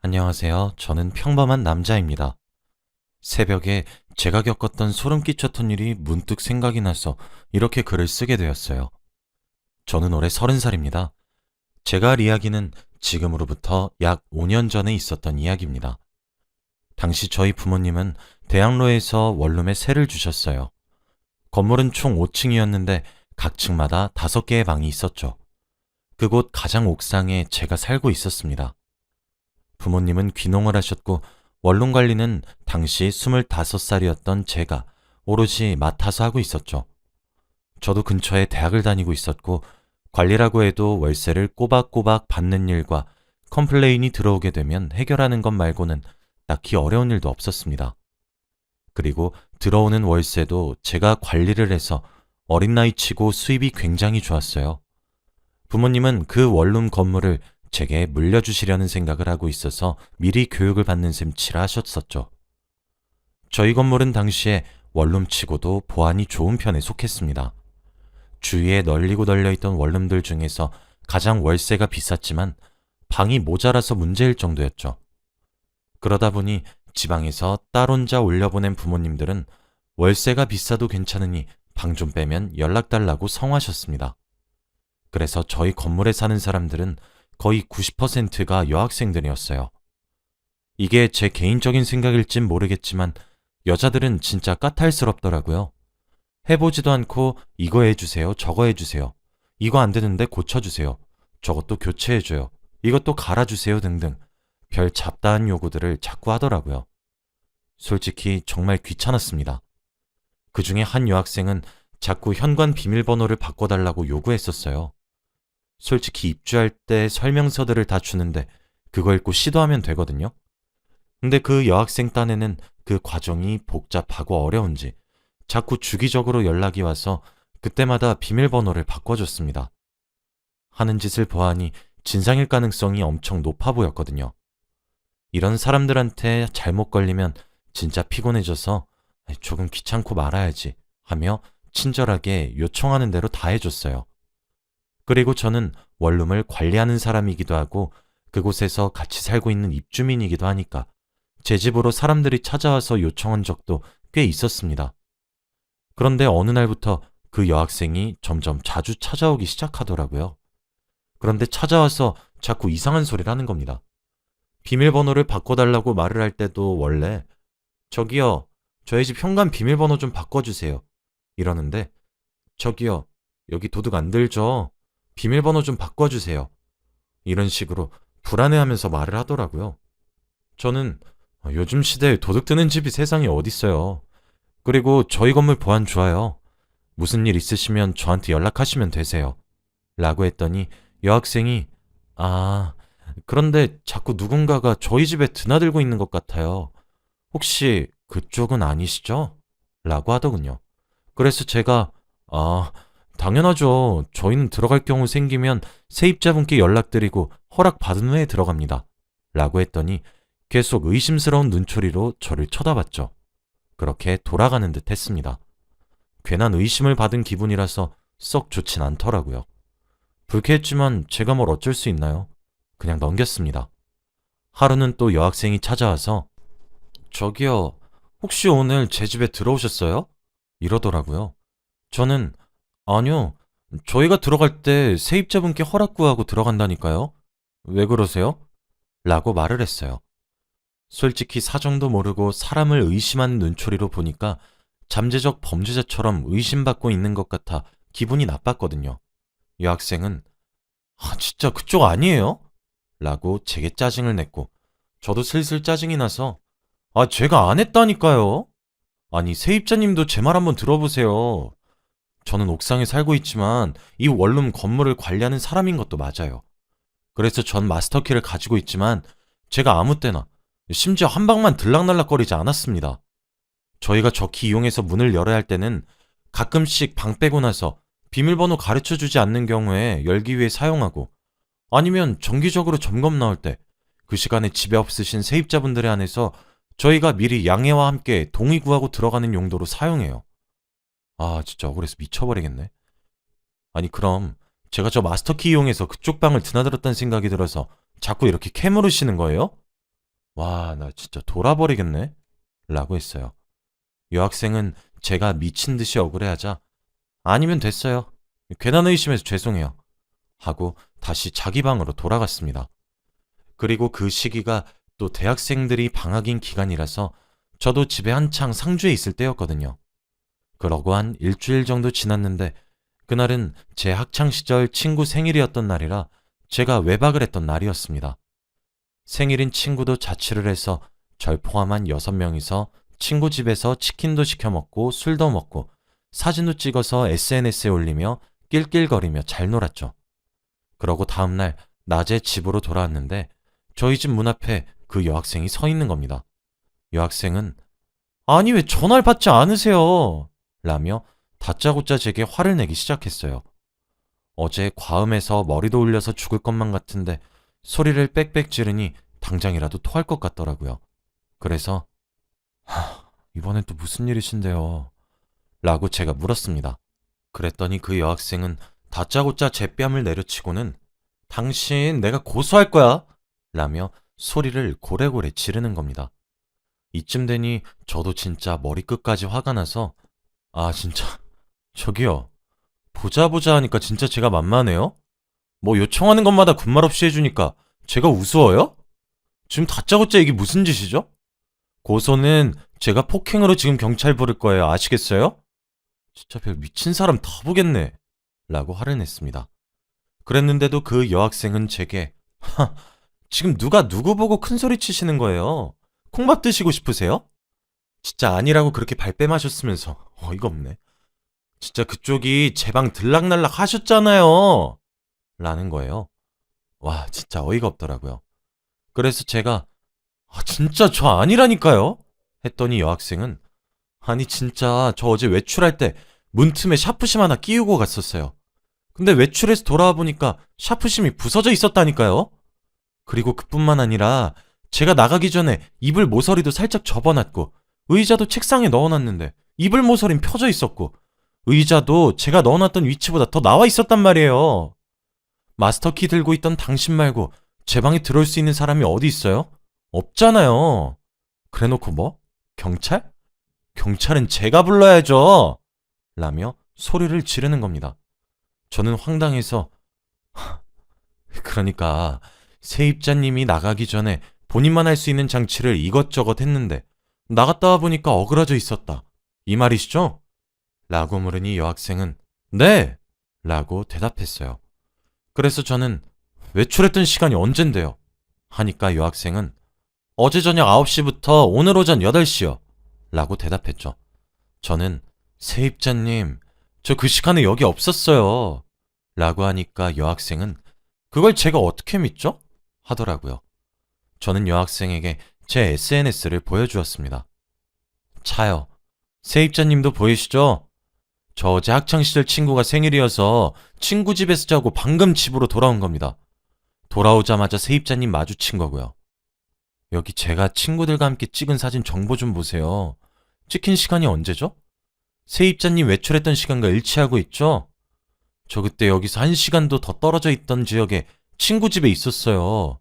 안녕하세요. 저는 평범한 남자입니다. 새벽에 제가 겪었던 소름 끼쳤던 일이 문득 생각이 나서 이렇게 글을 쓰게 되었어요. 저는 올해 30살입니다. 제가 할 이야기는 지금으로부터 약 5년 전에 있었던 이야기입니다. 당시 저희 부모님은 대학로에서 원룸에 세를 주셨어요. 건물은 총 5층이었는데 각 층마다 5개의 방이 있었죠. 그곳 가장 옥상에 제가 살고 있었습니다. 부모님은 귀농을 하셨고 원룸 관리는 당시 25살이었던 제가 오롯이 맡아서 하고 있었죠. 저도 근처에 대학을 다니고 있었고 관리라고 해도 월세를 꼬박꼬박 받는 일과 컴플레인이 들어오게 되면 해결하는 것 말고는 딱히 어려운 일도 없었습니다. 그리고 들어오는 월세도 제가 관리를 해서 어린 나이 치고 수입이 굉장히 좋았어요. 부모님은 그 원룸 건물을 제게 물려주시려는 생각을 하고 있어서 미리 교육을 받는 셈치라 하셨었죠. 저희 건물은 당시에 원룸치고도 보안이 좋은 편에 속했습니다. 주위에 널리고 널려있던 원룸들 중에서 가장 월세가 비쌌지만 방이 모자라서 문제일 정도였죠. 그러다 보니 지방에서 딸 혼자 올려보낸 부모님들은 월세가 비싸도 괜찮으니 방 좀 빼면 연락 달라고 성화하셨습니다. 그래서 저희 건물에 사는 사람들은 거의 90%가 여학생들이었어요. 이게 제 개인적인 생각일진 모르겠지만 여자들은 진짜 까탈스럽더라고요. 해보지도 않고 이거 해주세요, 저거 해주세요. 이거 안 되는데 고쳐주세요. 저것도 교체해줘요. 이것도 갈아주세요 등등 별 잡다한 요구들을 자꾸 하더라고요. 솔직히 정말 귀찮았습니다. 그 중에 한 여학생은 자꾸 현관 비밀번호를 바꿔달라고 요구했었어요. 솔직히 입주할 때 설명서들을 다 주는데 그거 읽고 시도하면 되거든요. 근데 그 여학생 딴에는 그 과정이 복잡하고 어려운지 자꾸 주기적으로 연락이 와서 그때마다 비밀번호를 바꿔줬습니다. 하는 짓을 보아하니 진상일 가능성이 엄청 높아 보였거든요. 이런 사람들한테 잘못 걸리면 진짜 피곤해져서 조금 귀찮고 말아야지 하며 친절하게 요청하는 대로 다 해줬어요. 그리고 저는 원룸을 관리하는 사람이기도 하고 그곳에서 같이 살고 있는 입주민이기도 하니까 제 집으로 사람들이 찾아와서 요청한 적도 꽤 있었습니다. 그런데 어느 날부터 그 여학생이 점점 자주 찾아오기 시작하더라고요. 그런데 찾아와서 자꾸 이상한 소리를 하는 겁니다. 비밀번호를 바꿔달라고 말을 할 때도 원래 저기요, 저희 집 현관 비밀번호 좀 바꿔주세요. 이러는데 저기요, 여기 도둑 안 들죠? 비밀번호 좀 바꿔주세요. 이런 식으로 불안해하면서 말을 하더라고요. 저는 요즘 시대에 도둑 드는 집이 세상에 어딨어요. 그리고 저희 건물 보안 좋아요. 무슨 일 있으시면 저한테 연락하시면 되세요. 라고 했더니 여학생이 그런데 자꾸 누군가가 저희 집에 드나들고 있는 것 같아요. 혹시 그쪽은 아니시죠? 라고 하더군요. 그래서 제가 당연하죠. 저희는 들어갈 경우 생기면 세입자분께 연락드리고 허락받은 후에 들어갑니다. 라고 했더니 계속 의심스러운 눈초리로 저를 쳐다봤죠. 그렇게 돌아가는 듯 했습니다. 괜한 의심을 받은 기분이라서 썩 좋진 않더라고요. 불쾌했지만 제가 뭘 어쩔 수 있나요? 그냥 넘겼습니다. 하루는 또 여학생이 찾아와서 저기요, 혹시 오늘 제 집에 들어오셨어요? 이러더라고요. 저는 아니요, 저희가 들어갈 때 세입자분께 허락 구하고 들어간다니까요. 왜 그러세요? 라고 말을 했어요. 솔직히 사정도 모르고 사람을 의심하는 눈초리로 보니까 잠재적 범죄자처럼 의심받고 있는 것 같아 기분이 나빴거든요. 여학생은 진짜 그쪽 아니에요? 라고 제게 짜증을 냈고 저도 슬슬 짜증이 나서 제가 안 했다니까요. 아니 세입자님도 제 말 한번 들어보세요. 저는 옥상에 살고 있지만 이 원룸 건물을 관리하는 사람인 것도 맞아요. 그래서 전 마스터키를 가지고 있지만 제가 아무 때나 심지어 한 방만 들락날락거리지 않았습니다. 저희가 저 키 이용해서 문을 열어야 할 때는 가끔씩 방 빼고 나서 비밀번호 가르쳐주지 않는 경우에 열기 위해 사용하고 아니면 정기적으로 점검 나올 때 그 시간에 집에 없으신 세입자분들에 한해서 저희가 미리 양해와 함께 동의 구하고 들어가는 용도로 사용해요. 진짜 억울해서 미쳐버리겠네. 아니 그럼 제가 저 마스터키 이용해서 그쪽 방을 드나들었다는 생각이 들어서 자꾸 이렇게 캐물으시는 거예요? 와, 나 진짜 돌아버리겠네? 라고 했어요. 여학생은 제가 미친 듯이 억울해하자 아니면 됐어요. 괜한 의심해서 죄송해요. 하고 다시 자기 방으로 돌아갔습니다. 그리고 그 시기가 또 대학생들이 방학인 기간이라서 저도 집에 한창 상주에 있을 때였거든요. 그러고 한 일주일 정도 지났는데 그날은 제 학창시절 친구 생일이었던 날이라 제가 외박을 했던 날이었습니다. 생일인 친구도 자취를 해서 절 포함한 6명이서 친구 집에서 치킨도 시켜 먹고 술도 먹고 사진도 찍어서 SNS에 올리며 낄낄거리며 잘 놀았죠. 그러고 다음날 낮에 집으로 돌아왔는데 저희 집 문 앞에 그 여학생이 서 있는 겁니다. 여학생은 아니 왜 전화를 받지 않으세요? 라며 다짜고짜 제게 화를 내기 시작했어요. 어제 과음해서 머리도 울려서 죽을 것만 같은데 소리를 빽빽 지르니 당장이라도 토할 것 같더라고요. 그래서 이번엔 또 무슨 일이신데요? 라고 제가 물었습니다. 그랬더니 그 여학생은 다짜고짜 제 뺨을 내려치고는 당신 내가 고소할 거야! 라며 소리를 고래고래 지르는 겁니다. 이쯤 되니 저도 진짜 머리끝까지 화가 나서 진짜 저기요 보자 보자 하니까 진짜 제가 만만해요? 뭐 요청하는 것마다 군말 없이 해주니까 제가 우스워요? 지금 다짜고짜 이게 무슨 짓이죠? 고소는 제가 폭행으로 지금 경찰 부를 거예요. 아시겠어요? 진짜 별 미친 사람 다 보겠네. 라고 화를 냈습니다. 그랬는데도 그 여학생은 제게 지금 누가 누구 보고 큰 소리 치시는 거예요? 콩밥 드시고 싶으세요? 진짜 아니라고 그렇게 발뺌하셨으면서 어이가 없네. 진짜 그쪽이 제 방 들락날락 하셨잖아요. 라는 거예요. 와, 진짜 어이가 없더라고요. 그래서 제가 진짜 저 아니라니까요? 했더니 여학생은 아니 진짜 저 어제 외출할 때 문틈에 샤프심 하나 끼우고 갔었어요. 근데 외출해서 돌아와 보니까 샤프심이 부서져 있었다니까요? 그리고 그뿐만 아니라 제가 나가기 전에 이불 모서리도 살짝 접어놨고 의자도 책상에 넣어놨는데 이불 모서리는 펴져 있었고 의자도 제가 넣어놨던 위치보다 더 나와 있었단 말이에요. 마스터키 들고 있던 당신 말고 제 방에 들어올 수 있는 사람이 어디 있어요? 없잖아요. 그래놓고 뭐? 경찰? 경찰은 제가 불러야죠. 라며 소리를 지르는 겁니다. 저는 황당해서 그러니까 세입자님이 나가기 전에 본인만 할 수 있는 장치를 이것저것 했는데 나갔다 와 보니까 어그러져 있었다. 이 말이시죠? 라고 물으니 여학생은 네! 라고 대답했어요. 그래서 저는 외출했던 시간이 언젠데요? 하니까 여학생은 어제 저녁 9시부터 오늘 오전 8시요. 라고 대답했죠. 저는 세입자님, 저 그 시간에 여기 없었어요. 라고 하니까 여학생은 그걸 제가 어떻게 믿죠? 하더라고요. 저는 여학생에게 제 SNS를 보여주었습니다. 차요. 세입자님도 보이시죠? 저 어제 학창시절 친구가 생일이어서 친구 집에서 자고 방금 집으로 돌아온 겁니다. 돌아오자마자 세입자님 마주친 거고요. 여기 제가 친구들과 함께 찍은 사진 정보 좀 보세요. 찍힌 시간이 언제죠? 세입자님 외출했던 시간과 일치하고 있죠? 저 그때 여기서 1시간도 더 떨어져 있던 지역에 친구 집에 있었어요.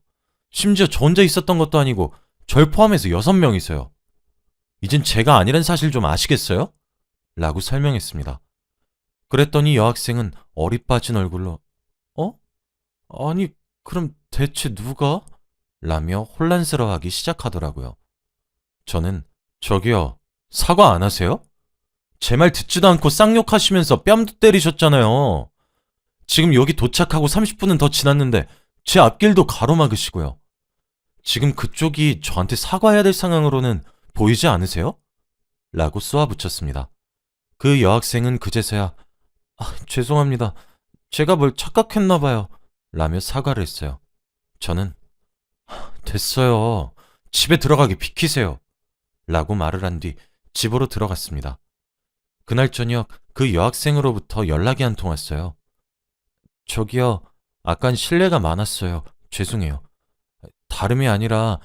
심지어 저 혼자 있었던 것도 아니고 절 포함해서 6명이서요. 이젠 제가 아니란 사실 좀 아시겠어요? 라고 설명했습니다. 그랬더니 여학생은 어리 빠진 얼굴로 어? 아니 그럼 대체 누가? 라며 혼란스러워하기 시작하더라고요. 저는 저기요 사과 안 하세요? 제 말 듣지도 않고 쌍욕하시면서 뺨도 때리셨잖아요. 지금 여기 도착하고 30분은 더 지났는데 제 앞길도 가로막으시고요. 지금 그쪽이 저한테 사과해야 될 상황으로는 보이지 않으세요? 라고 쏘아붙였습니다. 그 여학생은 그제서야 죄송합니다. 제가 뭘 착각했나 봐요. 라며 사과를 했어요. 저는 됐어요. 집에 들어가게 비키세요. 라고 말을 한 뒤 집으로 들어갔습니다. 그날 저녁 그 여학생으로부터 연락이 한 통 왔어요. 저기요, 아깐 실례가 많았어요. 죄송해요. 다름이 아니라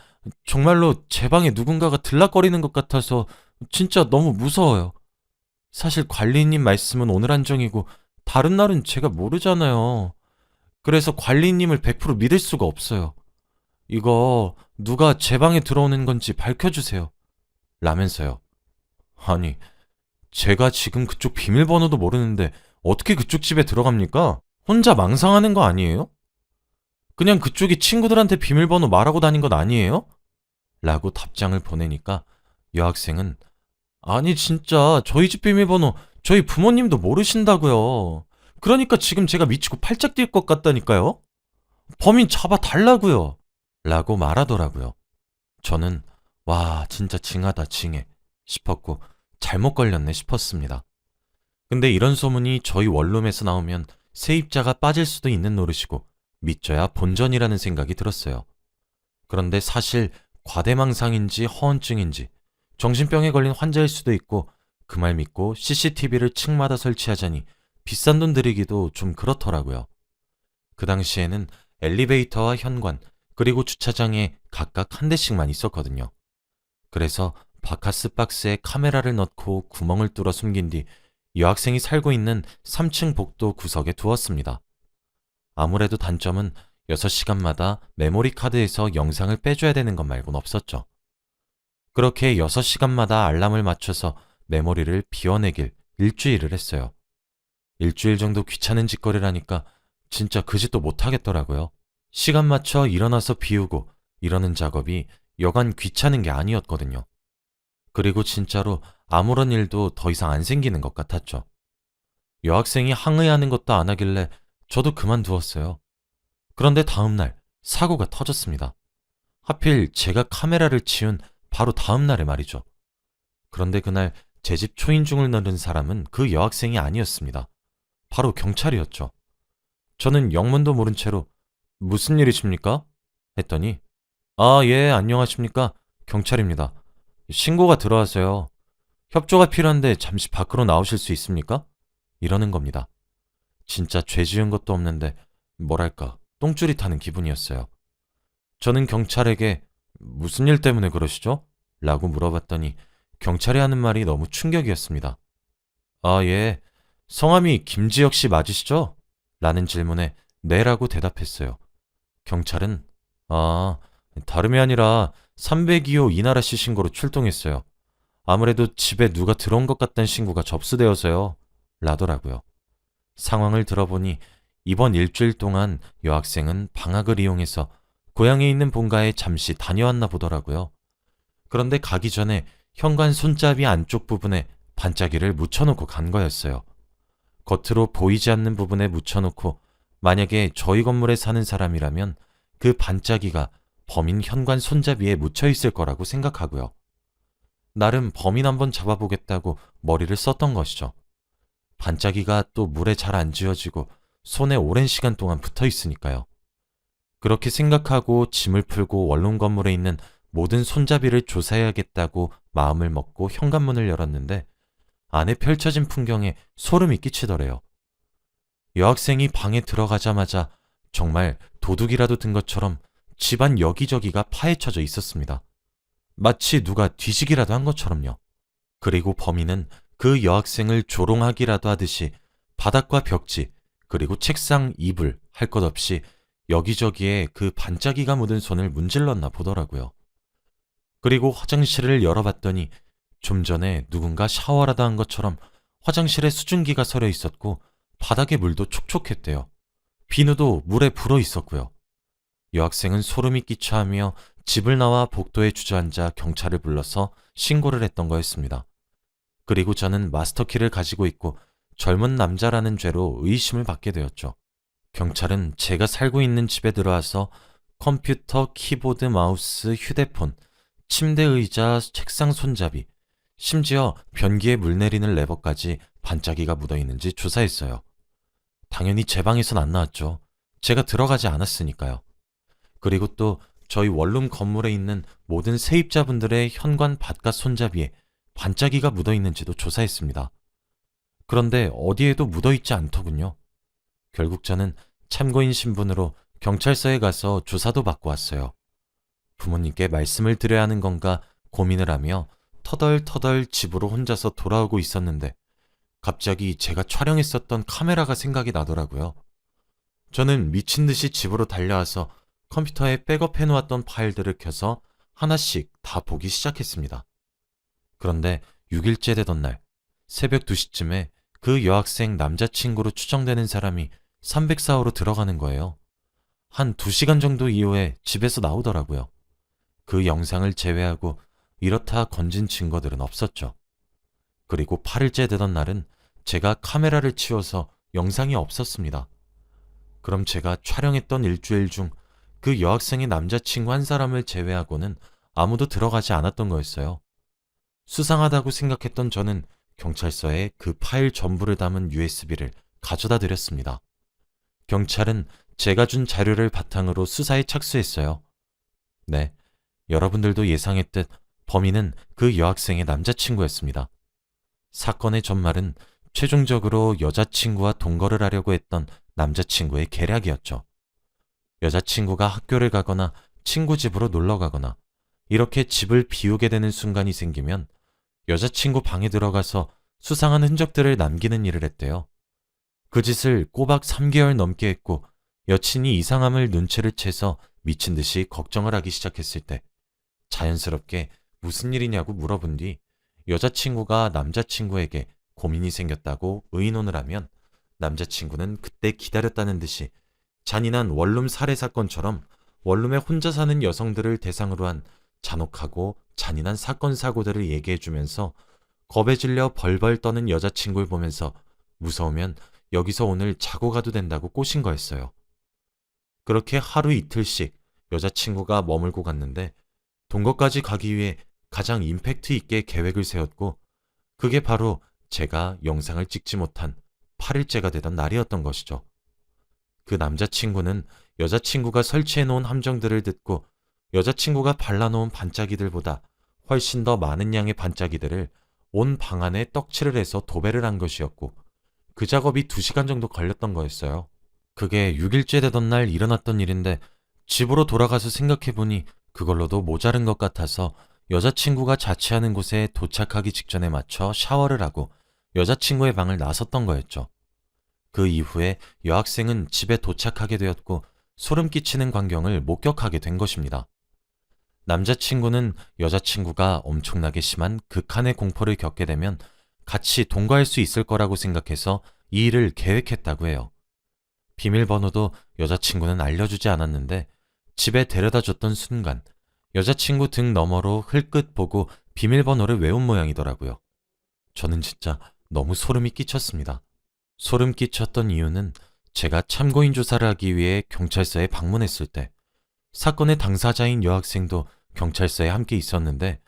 정말로 제 방에 누군가가 들락거리는 것 같아서 진짜 너무 무서워요. 사실 관리님 말씀은 오늘 한정이고 다른 날은 제가 모르잖아요. 그래서 관리님을 100% 믿을 수가 없어요. 이거 누가 제 방에 들어오는 건지 밝혀주세요. 라면서요. 아니, 제가 지금 그쪽 비밀번호도 모르는데 어떻게 그쪽 집에 들어갑니까? 혼자 망상하는 거 아니에요? 그냥 그쪽이 친구들한테 비밀번호 말하고 다닌 건 아니에요? 라고 답장을 보내니까 여학생은 아니 진짜 저희 집 비밀번호 저희 부모님도 모르신다고요. 그러니까 지금 제가 미치고 팔짝 뛸 것 같다니까요. 범인 잡아 달라고요. 라고 말하더라고요. 저는 와 진짜 징하다 징해 싶었고 잘못 걸렸네 싶었습니다. 근데 이런 소문이 저희 원룸에서 나오면 세입자가 빠질 수도 있는 노릇이고 믿져야 본전이라는 생각이 들었어요. 그런데 사실 과대망상인지 허언증인지 정신병에 걸린 환자일 수도 있고 그 말 믿고 CCTV를 층마다 설치하자니 비싼 돈 들이기도 좀 그렇더라고요. 그 당시에는 엘리베이터와 현관 그리고 주차장에 각각 한 대씩만 있었거든요. 그래서 바카스 박스에 카메라를 넣고 구멍을 뚫어 숨긴 뒤 여학생이 살고 있는 3층 복도 구석에 두었습니다. 아무래도 단점은 6시간마다 메모리 카드에서 영상을 빼줘야 되는 것 말곤 없었죠. 그렇게 6시간마다 알람을 맞춰서 메모리를 비워내길 일주일을 했어요. 일주일 정도 귀찮은 짓거리라니까 진짜 그 짓도 못하겠더라고요. 시간 맞춰 일어나서 비우고 이러는 작업이 여간 귀찮은 게 아니었거든요. 그리고 진짜로 아무런 일도 더 이상 안 생기는 것 같았죠. 여학생이 항의하는 것도 안 하길래 저도 그만두었어요. 그런데 다음날 사고가 터졌습니다. 하필 제가 카메라를 치운 바로 다음날에 말이죠. 그런데 그날 제 집 초인종을 누른 사람은 그 여학생이 아니었습니다. 바로 경찰이었죠. 저는 영문도 모른 채로 무슨 일이십니까? 했더니 아, 예, 안녕하십니까? 경찰입니다. 신고가 들어왔어요. 협조가 필요한데 잠시 밖으로 나오실 수 있습니까? 이러는 겁니다. 진짜 죄 지은 것도 없는데 뭐랄까 똥줄이 타는 기분이었어요. 저는 경찰에게 무슨 일 때문에 그러시죠? 라고 물어봤더니 경찰이 하는 말이 너무 충격이었습니다. 아, 예. 성함이 김지혁 씨 맞으시죠? 라는 질문에 네라고 대답했어요. 경찰은 아, 다름이 아니라 302호 이나라 씨 신고로 출동했어요. 아무래도 집에 누가 들어온 것 같다는 신고가 접수되어서요. 라더라고요. 상황을 들어보니 이번 일주일 동안 여학생은 방학을 이용해서 고향에 있는 본가에 잠시 다녀왔나 보더라고요. 그런데 가기 전에 현관 손잡이 안쪽 부분에 반짝이를 묻혀놓고 간 거였어요. 겉으로 보이지 않는 부분에 묻혀놓고 만약에 저희 건물에 사는 사람이라면 그 반짝이가 범인 현관 손잡이에 묻혀있을 거라고 생각하고요. 나름 범인 한번 잡아보겠다고 머리를 썼던 것이죠. 반짝이가 또 물에 잘 안 지워지고 손에 오랜 시간 동안 붙어 있으니까요. 그렇게 생각하고 짐을 풀고 원룸 건물에 있는 모든 손잡이를 조사해야겠다고 마음을 먹고 현관문을 열었는데 안에 펼쳐진 풍경에 소름이 끼치더래요. 여학생이 방에 들어가자마자 정말 도둑이라도 든 것처럼 집안 여기저기가 파헤쳐져 있었습니다. 마치 누가 뒤지기라도 한 것처럼요. 그리고 범인은 그 여학생을 조롱하기라도 하듯이 바닥과 벽지, 그리고 책상, 이불 할 것 없이 여기저기에 그 반짝이가 묻은 손을 문질렀나 보더라고요. 그리고 화장실을 열어봤더니 좀 전에 누군가 샤워라도 한 것처럼 화장실에 수증기가 서려 있었고 바닥에 물도 촉촉했대요. 비누도 물에 불어 있었고요. 여학생은 소름이 끼쳐하며 집을 나와 복도에 주저앉아 경찰을 불러서 신고를 했던 거였습니다. 그리고 저는 마스터키를 가지고 있고 젊은 남자라는 죄로 의심을 받게 되었죠. 경찰은 제가 살고 있는 집에 들어와서 컴퓨터, 키보드, 마우스, 휴대폰, 침대 의자, 책상 손잡이, 심지어 변기에 물 내리는 레버까지 반짝이가 묻어있는지 조사했어요. 당연히 제 방에선 안 나왔죠. 제가 들어가지 않았으니까요. 그리고 또 저희 원룸 건물에 있는 모든 세입자분들의 현관 바깥 손잡이에 반짝이가 묻어있는지도 조사했습니다. 그런데 어디에도 묻어있지 않더군요. 결국 저는 참고인 신분으로 경찰서에 가서 조사도 받고 왔어요. 부모님께 말씀을 드려야 하는 건가 고민을 하며 터덜터덜 집으로 혼자서 돌아오고 있었는데 갑자기 제가 촬영했었던 카메라가 생각이 나더라고요. 저는 미친 듯이 집으로 달려와서 컴퓨터에 백업해놓았던 파일들을 켜서 하나씩 다 보기 시작했습니다. 그런데 6일째 되던 날 새벽 2시쯤에 그 여학생 남자친구로 추정되는 사람이 304호로 들어가는 거예요. 한 2시간 정도 이후에 집에서 나오더라고요. 그 영상을 제외하고 이렇다 건진 증거들은 없었죠. 그리고 8일째 되던 날은 제가 카메라를 치워서 영상이 없었습니다. 그럼 제가 촬영했던 일주일 중 그 여학생의 남자친구 한 사람을 제외하고는 아무도 들어가지 않았던 거였어요. 수상하다고 생각했던 저는 경찰서에 그 파일 전부를 담은 USB를 가져다 드렸습니다. 경찰은 제가 준 자료를 바탕으로 수사에 착수했어요. 네, 여러분들도 예상했듯 범인은 그 여학생의 남자친구였습니다. 사건의 전말은 최종적으로 여자친구와 동거를 하려고 했던 남자친구의 계략이었죠. 여자친구가 학교를 가거나 친구 집으로 놀러 가거나 이렇게 집을 비우게 되는 순간이 생기면 여자친구 방에 들어가서 수상한 흔적들을 남기는 일을 했대요. 그 짓을 꼬박 3개월 넘게 했고 여친이 이상함을 눈치를 채서 미친 듯이 걱정을 하기 시작했을 때 자연스럽게 무슨 일이냐고 물어본 뒤 여자친구가 남자친구에게 고민이 생겼다고 의논을 하면 남자친구는 그때 기다렸다는 듯이 잔인한 원룸 살해 사건처럼 원룸에 혼자 사는 여성들을 대상으로 한 잔혹하고 잔인한 사건 사고들을 얘기해주면서 겁에 질려 벌벌 떠는 여자친구를 보면서 무서우면 여기서 오늘 자고 가도 된다고 꼬신 거였어요. 그렇게 하루 이틀씩 여자친구가 머물고 갔는데 동거까지 가기 위해 가장 임팩트 있게 계획을 세웠고 그게 바로 제가 영상을 찍지 못한 8일째가 되던 날이었던 것이죠. 그 남자친구는 여자친구가 설치해놓은 함정들을 듣고 여자친구가 발라놓은 반짝이들보다 훨씬 더 많은 양의 반짝이들을 온 방 안에 떡칠을 해서 도배를 한 것이었고 그 작업이 2시간 정도 걸렸던 거였어요. 그게 6일째 되던 날 일어났던 일인데 집으로 돌아가서 생각해보니 그걸로도 모자른 것 같아서 여자친구가 자취하는 곳에 도착하기 직전에 맞춰 샤워를 하고 여자친구의 방을 나섰던 거였죠. 그 이후에 여학생은 집에 도착하게 되었고 소름 끼치는 광경을 목격하게 된 것입니다. 남자친구는 여자친구가 엄청나게 심한 극한의 공포를 겪게 되면 같이 동거할 수 있을 거라고 생각해서 이 일을 계획했다고 해요. 비밀번호도 여자친구는 알려주지 않았는데 집에 데려다 줬던 순간 여자친구 등 너머로 흘끗 보고 비밀번호를 외운 모양이더라고요. 저는 진짜 너무 소름이 끼쳤습니다. 소름 끼쳤던 이유는 제가 참고인 조사를 하기 위해 경찰서에 방문했을 때 사건의 당사자인 여학생도 경찰서에 함께 있었는데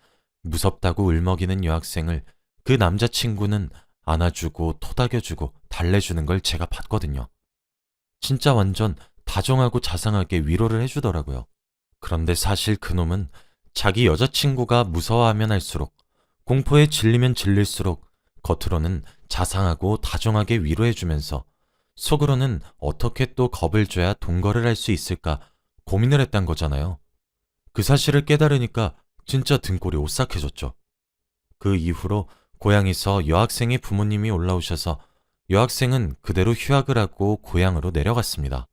무섭다고 울먹이는 여학생을 그 남자친구는 안아주고 토닥여주고 달래주는 걸 제가 봤거든요. 진짜 완전 다정하고 자상하게 위로를 해주더라고요. 그런데 사실 그놈은 자기 여자친구가 무서워하면 할수록 공포에 질리면 질릴수록 겉으로는 자상하고 다정하게 위로해주면서 속으로는 어떻게 또 겁을 줘야 동거를 할 수 있을까 고민을 했단 거잖아요. 그 사실을 깨달으니까 진짜 등골이 오싹해졌죠. 그 이후로 고향에서 여학생의 부모님이 올라오셔서 여학생은 그대로 휴학을 하고 고향으로 내려갔습니다.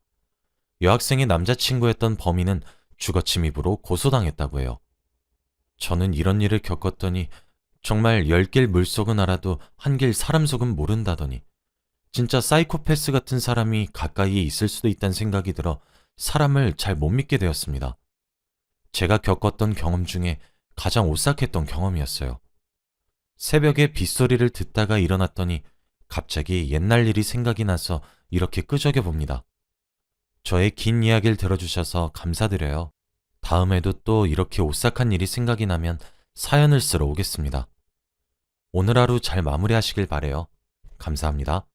여학생의 남자친구였던 범인은 주거침입으로 고소당했다고 해요. 저는 이런 일을 겪었더니 정말 10길 물속은 알아도 1길 사람 속은 모른다더니 진짜 사이코패스 같은 사람이 가까이에 있을 수도 있다는 생각이 들어 사람을 잘 못 믿게 되었습니다. 제가 겪었던 경험 중에 가장 오싹했던 경험이었어요. 새벽에 빗소리를 듣다가 일어났더니 갑자기 옛날 일이 생각이 나서 이렇게 끄적여 봅니다. 저의 긴 이야기를 들어주셔서 감사드려요. 다음에도 또 이렇게 오싹한 일이 생각이 나면 사연을 쓰러 오겠습니다. 오늘 하루 잘 마무리하시길 바래요. 감사합니다.